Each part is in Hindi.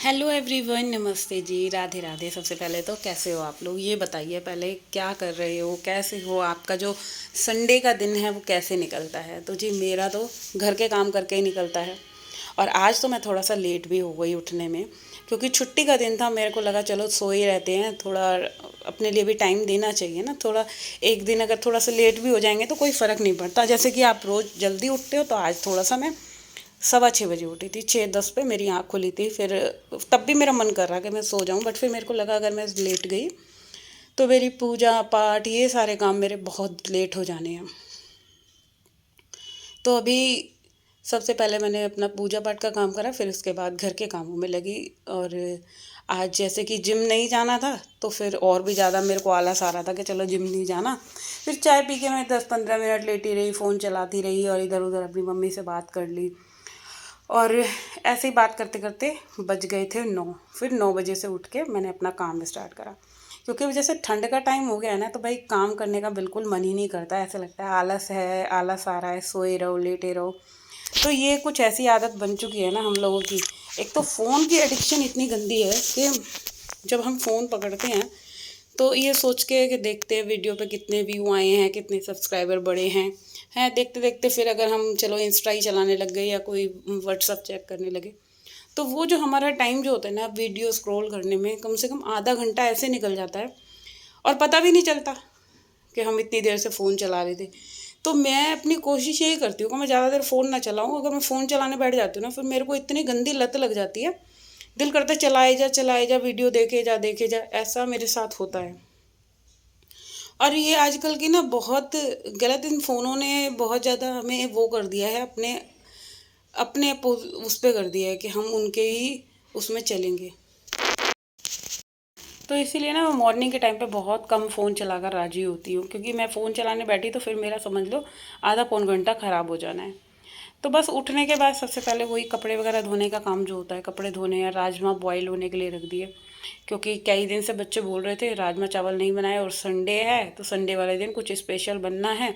हेलो एवरीवन, नमस्ते जी, राधे राधे। सबसे पहले तो कैसे हो आप लोग, ये बताइए पहले क्या कर रहे हो, कैसे हो, आपका जो संडे का दिन है वो कैसे निकलता है। तो जी मेरा तो घर के काम करके ही निकलता है। और आज तो मैं थोड़ा सा लेट भी हो गई उठने में, क्योंकि छुट्टी का दिन था। मेरे को लगा चलो सो ही रहते हैं, थोड़ा अपने लिए भी टाइम देना चाहिए ना थोड़ा। एक दिन अगर थोड़ा सा लेट भी हो जाएंगे तो कोई फ़र्क नहीं पड़ता। जैसे कि आप रोज़ जल्दी उठते हो, तो आज थोड़ा सा मैं 6:15 बजे उठी थी, 6:10 पे मेरी आँख खुली थी। फिर तब भी मेरा मन कर रहा कि मैं सो जाऊं, बट फिर मेरे को लगा अगर मैं लेट गई तो मेरी पूजा पाठ ये सारे काम मेरे बहुत लेट हो जाने हैं। तो अभी सबसे पहले मैंने अपना पूजा पाठ का काम करा, फिर उसके बाद घर के कामों में लगी। और आज जैसे कि जिम नहीं जाना था, तो फिर और भी ज़्यादा मेरे को आलस आ रहा था कि चलो जिम नहीं जाना। फिर चाय पी के मैं 10-15 मिनट लेटी रही, फ़ोन चलाती रही और इधर उधर अपनी मम्मी से बात कर ली। और ऐसे ही बात करते करते बज गए थे 9। फिर 9 बजे से उठ के मैंने अपना काम स्टार्ट करा, क्योंकि जैसे ठंड का टाइम हो गया है ना, तो भाई काम करने का बिल्कुल मन ही नहीं करता। ऐसा लगता है आलस है, आलस आ रहा है, सोए रहो लेटे रहो। तो ये कुछ ऐसी आदत बन चुकी है ना हम लोगों की। एक तो फ़ोन की एडिक्शन इतनी गंदी है कि जब हम फ़ोन पकड़ते हैं तो ये सोच के कि देखते हैं वीडियो पे कितने व्यू आए हैं, कितने सब्सक्राइबर बढ़े हैं देखते देखते फिर अगर हम चलो इंस्टा ही चलाने लग गए या कोई व्हाट्सअप चेक करने लगे, तो वो जो हमारा टाइम जो होता है ना वीडियो स्क्रॉल करने में, कम से कम आधा घंटा ऐसे निकल जाता है और पता भी नहीं चलता कि हम इतनी देर से फ़ोन चला रहे थे। तो मैं अपनी कोशिश यही करती हूँ कि मैं ज़्यादा देर फ़ोन ना चलाऊँ। अगर मैं फ़ोन चलाने बैठ जाती हूँ ना, फिर मेरे को इतनी गंदी लत लग जाती है, दिल करता है चलाए जा वीडियो देखे जा, ऐसा मेरे साथ होता है। और ये आजकल की ना बहुत गलत, इन फ़ोनों ने बहुत ज़्यादा हमें वो कर दिया है, अपने अपने उस पे कर दिया है कि हम उनके ही उसमें चलेंगे। तो इसीलिए ना मैं मॉर्निंग के टाइम पे बहुत कम फ़ोन चलाकर राजी होती हूँ, क्योंकि मैं फ़ोन चलाने बैठी तो फिर मेरा समझ लो आधा पौन घंटा ख़राब हो जाना है। तो बस उठने के बाद सबसे पहले वही कपड़े वगैरह धोने का काम जो होता है, कपड़े धोने या राजमा बॉईल होने के लिए रख दिए, क्योंकि कई दिन से बच्चे बोल रहे थे राजमा चावल नहीं बनाए और संडे है तो संडे वाले दिन कुछ स्पेशल बनना है।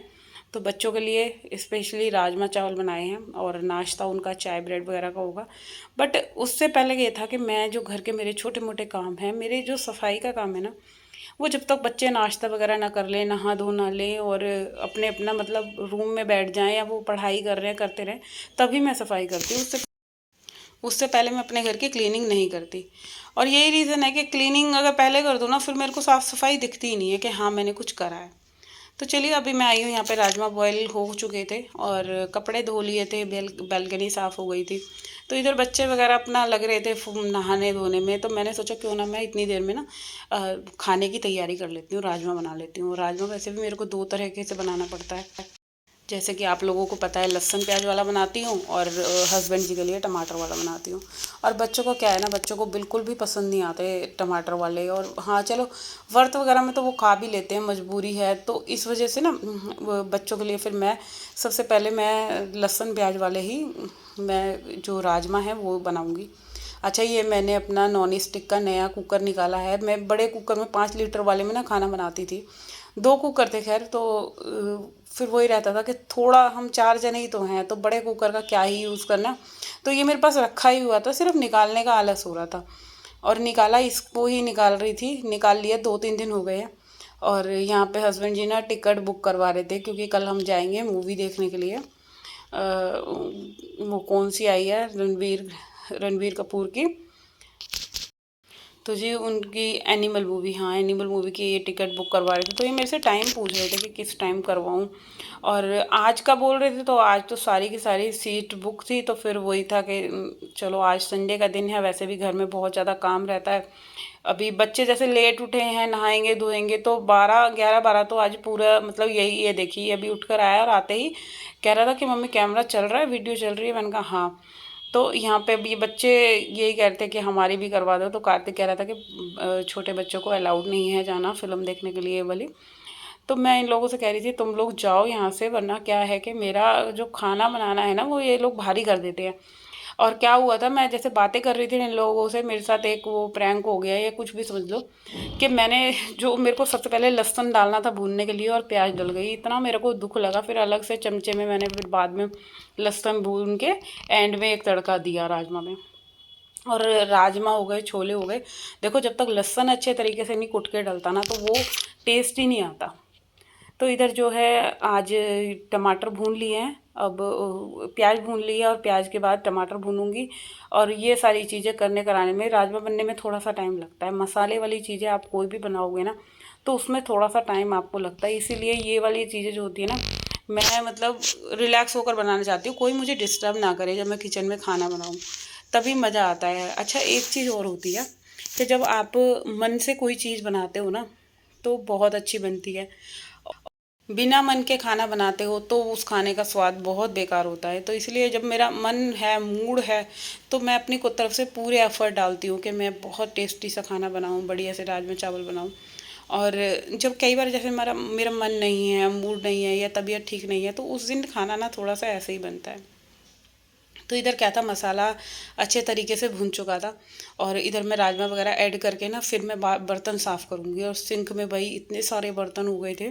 तो बच्चों के लिए स्पेशली राजमा चावल बनाए हैं और नाश्ता उनका चाय ब्रेड वगैरह का होगा। बट उससे पहले ये था कि मैं जो घर के मेरे छोटे मोटे काम हैं, मेरे जो सफाई का काम है ना, वो जब तक बच्चे नाश्ता वगैरह ना कर लें, नहा धो ना लें और अपने अपना मतलब रूम में बैठ जाएं या वो पढ़ाई कर रहे हैं करते रहें, तभी मैं सफाई करती हूँ। उससे पहले मैं अपने घर की क्लीनिंग नहीं करती। और यही रीज़न है कि क्लीनिंग अगर पहले कर दूँ ना, फिर मेरे को साफ़ सफाई दिखती ही नहीं है कि हाँ मैंने कुछ करा है। तो चलिए अभी मैं आई हूँ यहाँ पे, राजमा बॉयल हो चुके थे और कपड़े धो लिए थे, बैल्कनी साफ़ हो गई थी। तो इधर बच्चे वगैरह अपना लग रहे थे नहाने धोने में, तो मैंने सोचा क्यों ना मैं इतनी देर में ना खाने की तैयारी कर लेती हूँ, राजमा बना लेती हूँ। राजमा वैसे भी मेरे को दो तरीके से बनाना पड़ता है। जैसे कि आप लोगों को पता है, लहसुन प्याज वाला बनाती हूँ और हस्बैंड जी के लिए टमाटर वाला बनाती हूँ। और बच्चों को क्या है ना, बच्चों को बिल्कुल भी पसंद नहीं आते टमाटर वाले। और हाँ चलो, व्रत वगैरह में तो वो खा भी लेते हैं, मजबूरी है, तो इस वजह से ना वो बच्चों के लिए फिर मैं सबसे पहले मैं लहसुन प्याज वाले ही मैं जो राजमा है वो बनाऊँगी। अच्छा, ये मैंने अपना नॉन स्टिक का नया कुकर निकाला है। मैं बड़े कुकर में 5 लीटर वाले में ना खाना बनाती थी, 2 कुकर थे खैर। तो फिर वही रहता था कि थोड़ा हम 4 जने ही तो हैं, तो बड़े कुकर का क्या ही यूज़ करना। तो ये मेरे पास रखा ही हुआ था, सिर्फ निकालने का आलस हो रहा था। और निकाला, इसको ही निकाल रही थी, निकाल लिया, 2-3 दिन हो गए हैं। और यहाँ पे हस्बैंड जी ना टिकट बुक करवा रहे थे, क्योंकि कल हम जाएंगे मूवी देखने के लिए। वो कौन सी आई है, रणवीर रणवीर कपूर की। तो जी उनकी एनिमल मूवी, हाँ एनिमल मूवी की ये टिकट बुक करवा रहे थे। तो ये मेरे से टाइम पूछ रहे थे कि किस टाइम करवाऊँ, और आज का बोल रहे थे। तो आज तो सारी की सारी सीट बुक थी, तो फिर वही था कि चलो आज संडे का दिन है, वैसे भी घर में बहुत ज़्यादा काम रहता है। अभी बच्चे जैसे लेट उठे हैं, नहाएंगे धोएंगे, तो 12, 11, 12 तो आज पूरा मतलब यही, ये देखिए अभी उठ कर आया और आते ही कह रहा था कि मम्मी कैमरा चल रहा है, वीडियो चल रही है। मैंने कहा हाँ। तो यहाँ पे भी बच्चे यही कह रहे थे कि हमारी भी करवा दो। तो कार्तिक कह रहा था कि छोटे बच्चों को अलाउड नहीं है जाना फिल्म देखने के लिए ये वाली। तो मैं इन लोगों से कह रही थी तुम लोग जाओ यहाँ से, वरना क्या है कि मेरा जो खाना बनाना है ना वो ये लोग भारी कर देते हैं। और क्या हुआ था, मैं जैसे बातें कर रही थी इन लोगों से, मेरे साथ एक वो प्रैंक हो गया या कुछ भी समझ लो, कि मैंने जो मेरे को सबसे पहले लहसुन डालना था भूनने के लिए और प्याज डल गई, इतना मेरे को दुख लगा। फिर अलग से चमचे में मैंने फिर बाद में लहसुन भून के एंड में एक तड़का दिया राजमा में। और राजमा हो गए, छोले हो गए, देखो जब तक लहसुन अच्छे तरीके से नहीं कुट के डलता ना, तो वो टेस्ट ही नहीं आता। तो इधर जो है आज टमाटर भून लिए हैं, अब प्याज भून लिए और प्याज के बाद टमाटर भूनूंगी। और ये सारी चीज़ें करने कराने में, राजमा बनने में थोड़ा सा टाइम लगता है। मसाले वाली चीज़ें आप कोई भी बनाओगे ना, तो उसमें थोड़ा सा टाइम आपको लगता है। इसीलिए ये वाली चीज़ें जो होती है ना, मैं मतलब रिलैक्स होकर बनाना चाहती हूँ, कोई मुझे डिस्टर्ब ना करे जब मैं किचन में खाना बनाऊँ, तभी मज़ा आता है। अच्छा, एक चीज़ और होती है कि जब आप मन से कोई चीज़ बनाते हो ना, तो बहुत अच्छी बनती है। बिना मन के खाना बनाते हो तो उस खाने का स्वाद बहुत बेकार होता है। तो इसलिए जब मेरा मन है, मूड है, तो मैं अपनी को तरफ से पूरे एफर्ट डालती हूँ कि मैं बहुत टेस्टी सा खाना बनाऊँ, बढ़िया से राजमा चावल बनाऊँ। और जब कई बार जैसे मेरा मेरा मन नहीं है, मूड नहीं है या तबीयत ठीक नहीं है, तो उस दिन खाना ना थोड़ा सा ऐसे ही बनता है। तो इधर क्या था, मसाला अच्छे तरीके से भून चुका था, और इधर मैं राजमा वगैरह ऐड करके ना फिर मैं बर्तन साफ़ करूँगी। और सिंक में भाई इतने सारे बर्तन हो गए थे,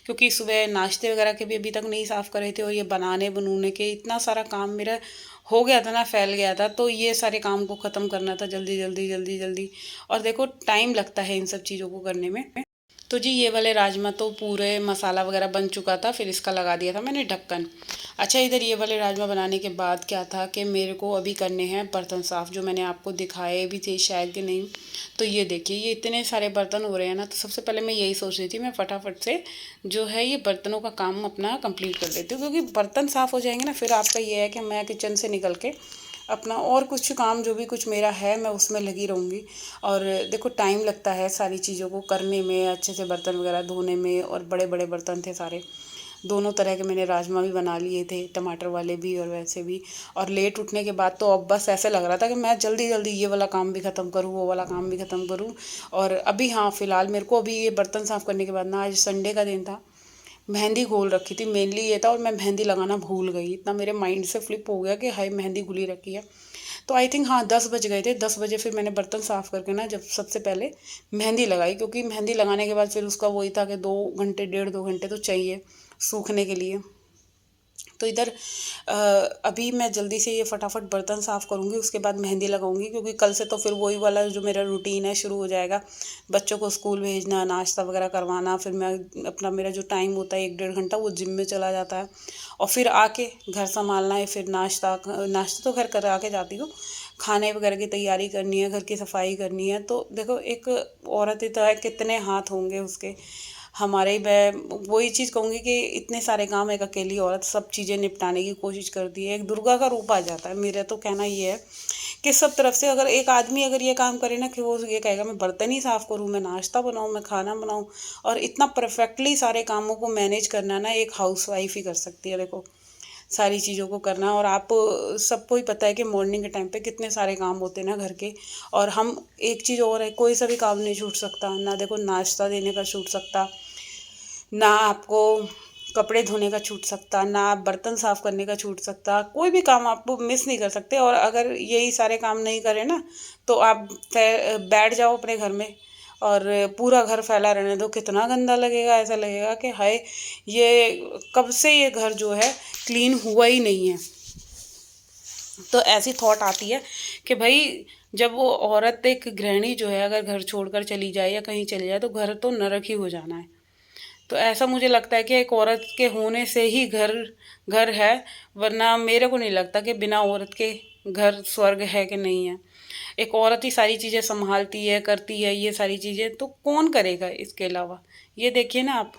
क्योंकि सुबह नाश्ते वगैरह के भी अभी तक नहीं साफ़ करे थे, और ये बनाने बनूने के इतना सारा काम मेरा हो गया था ना, फैल गया था। तो ये सारे काम को ख़त्म करना था जल्दी जल्दी जल्दी जल्दी। और देखो टाइम लगता है इन सब चीज़ों को करने में। तो जी ये वाले राजमा तो पूरे मसाला वगैरह बन चुका था, फिर इसका लगा दिया था मैंने ढक्कन। अच्छा, इधर ये वाले राजमा बनाने के बाद क्या था कि मेरे को अभी करने हैं बर्तन साफ़, जो मैंने आपको दिखाए भी थे शायद कि नहीं। तो ये देखिए, ये इतने सारे बर्तन हो रहे हैं ना, तो सबसे पहले मैं यही सोच रही थी मैं फटाफट से जो है ये बर्तनों का काम अपना कंप्लीट कर लेती हूँ, क्योंकि बर्तन साफ़ हो जाएंगे ना, फिर आपका ये है कि मैं किचन से निकल के अपना और कुछ काम जो भी कुछ मेरा है मैं उसमें लगी रहूँगी। और देखो टाइम लगता है सारी चीज़ों को करने में, अच्छे से बर्तन वगैरह धोने में, और बड़े बड़े बर्तन थे सारे। दोनों तरह के मैंने राजमा भी बना लिए थे, टमाटर वाले भी और वैसे भी। और लेट उठने के बाद तो अब बस ऐसे लग रहा था कि मैं जल्दी जल्दी ये वाला काम भी ख़त्म करूँ, वो वाला काम भी ख़त्म करूँ। और अभी हाँ फ़िलहाल मेरे को अभी ये बर्तन साफ़ करने के बाद ना, आज संडे का दिन था, मेहंदी घोल रखी थी, मेनली ये था। और मैं मेहंदी लगाना भूल गई, इतना मेरे माइंड से फ्लिप हो गया कि हाय मेहंदी घुली रखी है। तो आई थिंक हाँ 10 बज गए थे, 10 बजे फिर मैंने बर्तन साफ़ करके ना जब सबसे पहले मेहंदी लगाई, क्योंकि मेहंदी लगाने के बाद फिर उसका वही था कि 2 घंटे, 1.5 2 घंटे तो चाहिए सूखने के लिए। तो इधर अभी मैं जल्दी से ये फटाफट बर्तन साफ़ करूँगी, उसके बाद मेहंदी लगाऊंगी, क्योंकि कल से तो फिर वही वाला जो मेरा रूटीन है शुरू हो जाएगा। बच्चों को स्कूल भेजना, नाश्ता वगैरह करवाना, फिर मैं अपना मेरा जो टाइम होता है 1 1.5 घंटा वो जिम में चला जाता है। और फिर आके घर संभालना है, फिर नाश्ता नाश्ता तो खैर करा के जाती हूँ, खाने वगैरह की तैयारी करनी है, घर की सफाई करनी है। तो देखो एक औरत ही तो है, कितने हाथ होंगे उसके। हमारे मैं वही चीज़ कहूँगी कि इतने सारे काम एक अकेली औरत सब चीज़ें निपटाने की कोशिश करती है, एक दुर्गा का रूप आ जाता है। मेरा तो कहना ये है कि सब तरफ से अगर एक आदमी अगर ये काम करे ना, कि वो ये कहेगा मैं बर्तन ही साफ़ करूँ, मैं नाश्ता बनाऊँ, मैं खाना बनाऊँ, और इतना परफेक्टली सारे कामों को मैनेज करना ना एक हाउसवाइफ ही कर सकती है। देखो सारी चीज़ों को करना, और आप सबको ही पता है कि मॉर्निंग के टाइम पे कितने सारे काम होते हैं ना घर के। और हम एक चीज़ और है, कोई सा भी काम नहीं छूट सकता ना, देखो नाश्ता देने का छूट सकता, ना आपको कपड़े धोने का छूट सकता, ना आप बर्तन साफ़ करने का छूट सकता, कोई भी काम आप मिस नहीं कर सकते। और अगर यही सारे काम नहीं करें ना, तो आप बैठ जाओ अपने घर में और पूरा घर फैला रहने दो, कितना गंदा लगेगा, ऐसा लगेगा कि हाय ये कब से ये घर जो है क्लीन हुआ ही नहीं है। तो ऐसी थॉट आती है कि भाई जब वो औरत एक गृहिणी जो है अगर घर छोड़कर चली जाए या कहीं चली जाए, तो घर तो नरक ही हो जाना है। तो ऐसा मुझे लगता है कि एक औरत के होने से ही घर घर है, वरना मेरे को नहीं लगता कि बिना औरत के घर स्वर्ग है कि नहीं है। एक औरत ही सारी चीज़ें संभालती है, करती है ये सारी चीज़ें, तो कौन करेगा इसके अलावा। ये देखिए ना आप,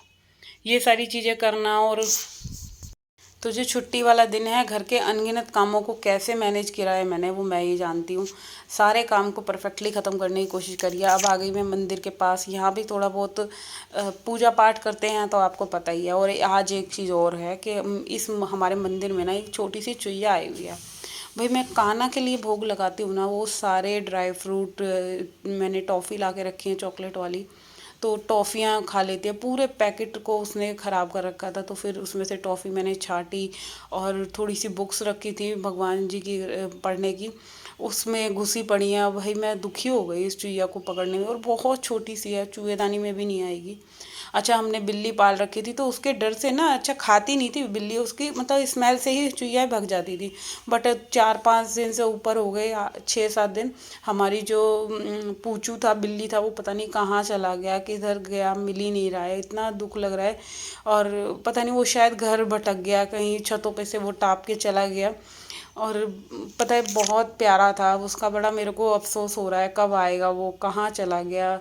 ये सारी चीज़ें करना। और तो जो छुट्टी वाला दिन है, घर के अनगिनत कामों को कैसे मैनेज किया है मैंने, वो मैं ही जानती हूँ। सारे काम को परफेक्टली ख़त्म करने की कोशिश करी है। अब आ गई मैं मंदिर के पास, यहाँ भी थोड़ा बहुत पूजा पाठ करते हैं तो आपको पता ही है। और आज एक चीज़ और है कि इस हमारे मंदिर में ना एक छोटी सी चुईया आई हुई है। भाई मैं कान्हा के लिए भोग लगाती हूँ ना, वो सारे ड्राई फ्रूट मैंने टॉफ़ी ला के रखी है चॉकलेट वाली, तो टॉफ़ियाँ खा लेती है। पूरे पैकेट को उसने ख़राब कर रखा था, तो फिर उसमें से टॉफ़ी मैंने छाँटी। और थोड़ी सी बुक्स रखी थी भगवान जी की पढ़ने की, उसमें घुसी पड़ी हैं। भाई मैं दुखी हो गई इस चुईया को पकड़ने में, और बहुत छोटी सी है, चूहेदानी में भी नहीं आएगी। अच्छा हमने बिल्ली पाल रखी थी तो उसके डर से ना अच्छा खाती नहीं थी बिल्ली, उसकी मतलब स्मेल से ही चुईयाँ भग जाती थी। बट 4-5 दिन से ऊपर हो गए, 6-7 दिन, हमारी जो पूछू था बिल्ली था वो पता नहीं कहाँ चला गया, किधर गया, मिल ही नहीं रहा है, इतना दुख लग रहा है। और पता नहीं वो शायद घर भटक गया कहीं, छतों पे से वो टाप के चला गया। और पता है बहुत प्यारा था उसका, बड़ा मेरे को अफसोस हो रहा है कब आएगा वो, कहाँ चला गया।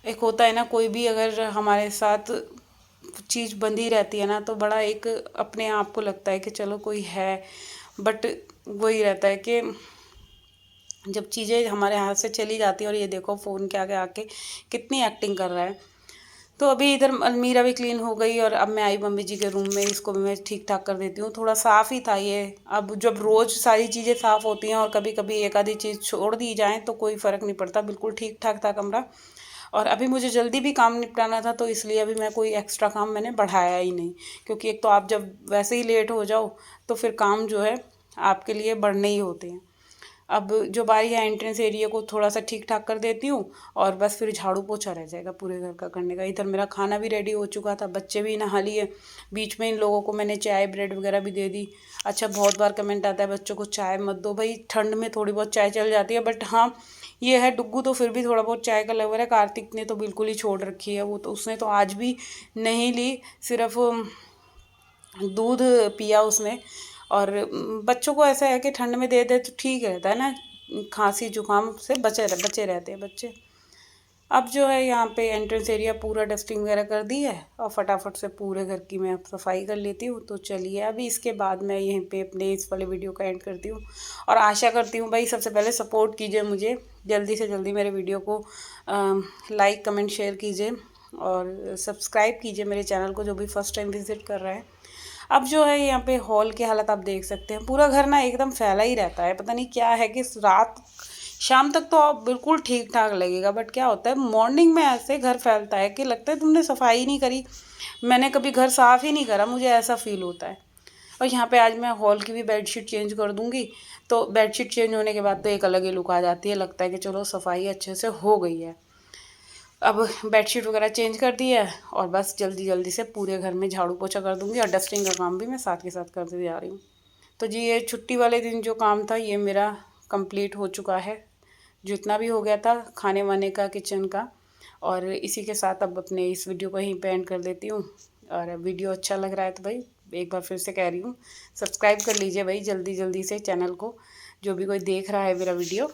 एक होता है ना कोई भी अगर हमारे साथ चीज़ बंधी रहती है ना तो बड़ा एक अपने आप को लगता है कि चलो कोई है। बट वही रहता है कि जब चीज़ें हमारे हाथ से चली जाती है, और ये देखो फ़ोन के आगे आके कितनी एक्टिंग कर रहा है। तो अभी इधर अलमीरा भी क्लीन हो गई और अब मैं आई मम्मी जी के रूम में, इसको भी मैं ठीक ठाक कर देती हूँ। थोड़ा साफ़ ही था ये, अब जब रोज़ सारी चीज़ें साफ़ होती हैं और कभी कभी एक आधी चीज़ छोड़ दी जाए तो कोई फ़र्क नहीं पड़ता, बिल्कुल ठीक ठाक था कमरा। और अभी मुझे जल्दी भी काम निपटाना था तो इसलिए अभी मैं कोई एक्स्ट्रा काम मैंने बढ़ाया ही नहीं, क्योंकि एक तो आप जब वैसे ही लेट हो जाओ तो फिर काम जो है आपके लिए बढ़ने ही होते हैं। अब जो बारी है एंट्रेंस एरिया को थोड़ा सा ठीक ठाक कर देती हूँ और बस फिर झाड़ू पोछा रह जाएगा पूरे घर का करने का। इधर मेरा खाना भी रेडी हो चुका था, बच्चे भी नहा लिए, बीच में इन लोगों को मैंने चाय ब्रेड वगैरह भी दे दी। अच्छा बहुत बार कमेंट आता है बच्चों को चाय मत दो, भाई ठंड में थोड़ी बहुत चाय चल जाती है, बट हाँ ये है डुग्गू तो फिर भी थोड़ा बहुत चाय का लवर है। कार्तिक ने तो बिल्कुल ही छोड़ रखी है, वो तो उसने तो आज भी नहीं ली, सिर्फ दूध पिया उसने। और बच्चों को ऐसा है कि ठंड में दे दे तो ठीक रहता है ना, खांसी जुकाम से बचे रहते हैं बच्चे। अब जो है यहाँ पे एंट्रेंस एरिया पूरा डस्टिंग वगैरह कर दी है और फटाफट से पूरे घर की मैं सफाई कर लेती हूँ। तो चलिए अभी इसके बाद मैं यहीं पे अपने इस वाले वीडियो का एंड करती हूँ, और आशा करती हूँ भाई सबसे पहले सपोर्ट कीजिए मुझे, जल्दी से जल्दी मेरे वीडियो को लाइक कमेंट शेयर कीजिए और सब्सक्राइब कीजिए मेरे चैनल को जो भी फर्स्ट टाइम विज़िट कर रहा है। अब जो है यहाँ पे हॉल की हालत आप देख सकते हैं, पूरा घर ना एकदम फैला ही रहता है, पता नहीं क्या है कि रात शाम तक तो आप बिल्कुल ठीक ठाक लगेगा, बट क्या होता है मॉर्निंग में ऐसे घर फैलता है कि लगता है तुमने सफाई नहीं करी, मैंने कभी घर साफ़ ही नहीं करा, मुझे ऐसा फील होता है। और यहाँ पे आज मैं हॉल की भी बेडशीट चेंज कर दूँगी, तो बेडशीट चेंज होने के बाद तो एक अलग ही लुक आ जाती है, लगता है कि चलो सफाई अच्छे से हो गई है। अब बेडशीट वगैरह चेंज कर दी है और बस जल्दी जल्दी से पूरे घर में झाड़ू पोछा कर दूँगी, और डस्टिंग का काम भी मैं साथ के साथ करते जा रही हूँ। तो जी ये छुट्टी वाले दिन जो काम था ये मेरा कंप्लीट हो चुका है, जितना भी हो गया था खाने वाने का, किचन का। और इसी के साथ अब अपने इस वीडियो को यहीं पे एंड कर देती हूँ। और वीडियो अच्छा लग रहा है तो भाई एक बार फिर से कह रही हूँ सब्सक्राइब कर लीजिए भाई जल्दी जल्दी से चैनल को, जो भी कोई देख रहा है मेरा वीडियो।